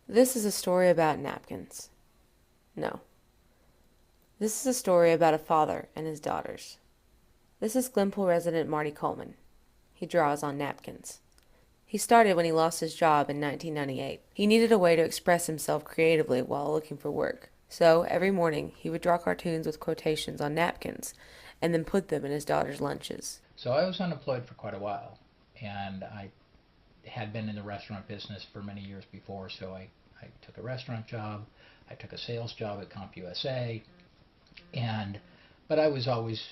This is a story about napkins. No. This is a story about a father and his daughters. This is Glenpool resident Marty Coleman. He draws on napkins. He started when he lost his job in 1998. He needed a way to express himself creatively while looking for work. So, every morning, he would draw cartoons with quotations on napkins and then put them in his daughters' lunches. So I was unemployed for quite a while, and I had been in the restaurant business for many years before. So I took a restaurant job, I took a sales job at CompUSA, and but I was always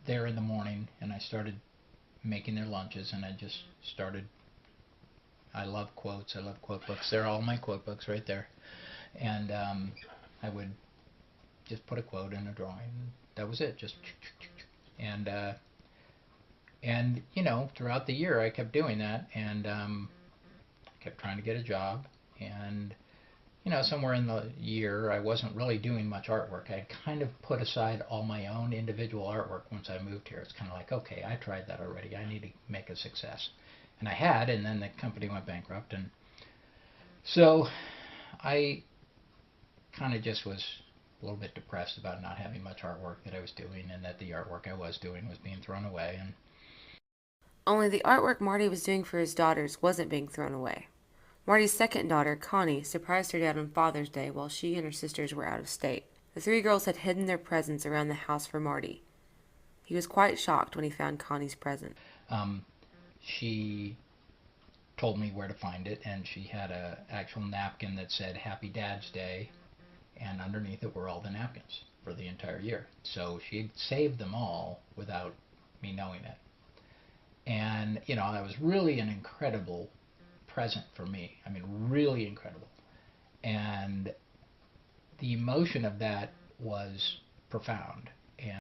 there in the morning, and I started making their lunches, and I just started. I love quotes. I love quote books. They're all my quote books right there, and I would just put a quote in a drawing. That was it. Just and throughout the year I kept doing that, and kept trying to get a job. And somewhere in the year I wasn't really doing much artwork. I had kind of put aside all my own individual artwork once I moved here. It's kind of like, okay, I tried that already. I need to make a success. And I had, and then the company went bankrupt. And so I kind of just was a little bit depressed about not having much artwork that I was doing, and that the artwork I was doing was being thrown away. And Only the artwork Marty was doing for his daughters wasn't being thrown away. Marty's second daughter, Connie, surprised her dad on Father's Day while she and her sisters were out of state. The three girls had hidden their presents around the house for Marty. He was quite shocked when he found Connie's present. um, she told me where to find it, and she had a actual napkin that said Happy Dad's Day, and underneath it were all the napkins for the entire year. So she had saved them all without me knowing it. And that was really an incredible present for me. I mean, really incredible. And the emotion of that was profound. And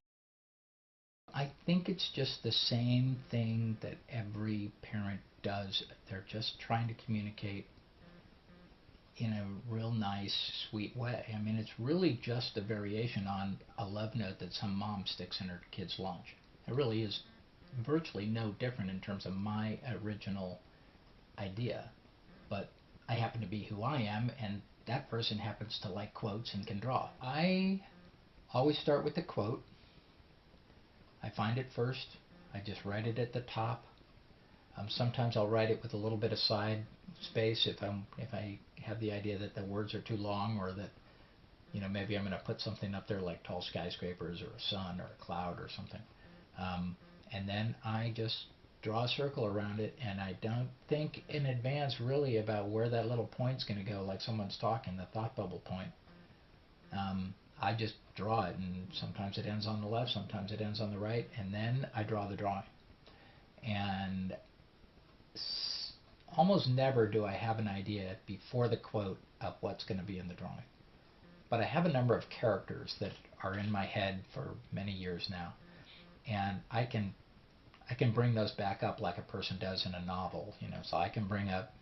I think it's just the same thing that every parent does. They're just trying to communicate in a real nice, sweet way. I mean, it's really just a variation on a love note that some mom sticks in her kid's lunch. It really is virtually no different in terms of my original idea. But I happen to be who I am, and that person happens to like quotes and can draw. I always start with the quote. I find it first. I just write it at the top. Sometimes I'll write it with a little bit of side space if I have the idea that the words are too long, or that maybe I'm going to put something up there like tall skyscrapers or a sun or a cloud or something. And then I just draw a circle around it, and I don't think in advance really about where that little point's going to go, like someone's talking, the thought bubble point. I just draw it, and sometimes it ends on the left, sometimes it ends on the right, and then I draw the drawing. And almost never do I have an idea before the quote of what's going to be in the drawing. But I have a number of characters that are in my head for many years now, and I can bring those back up like a person does in a novel. So I can bring up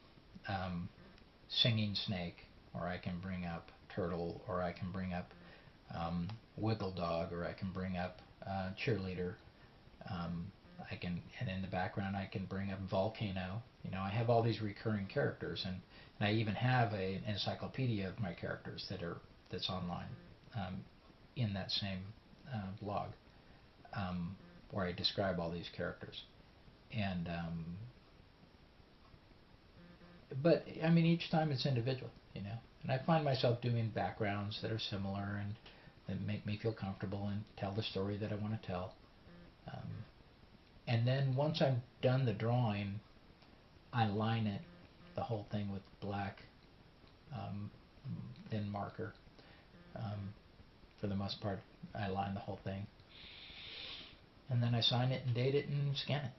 Singing Snake, or I can bring up Turtle, or I can bring up Wiggle Dog, or I can bring up Cheerleader. Um, and in the background, I can bring up Volcano. I have all these recurring characters, and I even have an encyclopedia of my characters that's online um, in that same blog, um, where I describe all these characters. And but I mean, each time it's individual. And I find myself doing backgrounds that are similar and that make me feel comfortable and tell the story that I want to tell. Um, and then once I'm done the drawing, I line it, the whole thing, with black um, thin marker. Um, for the most part, I line the whole thing, and then I sign it and date it and scan it.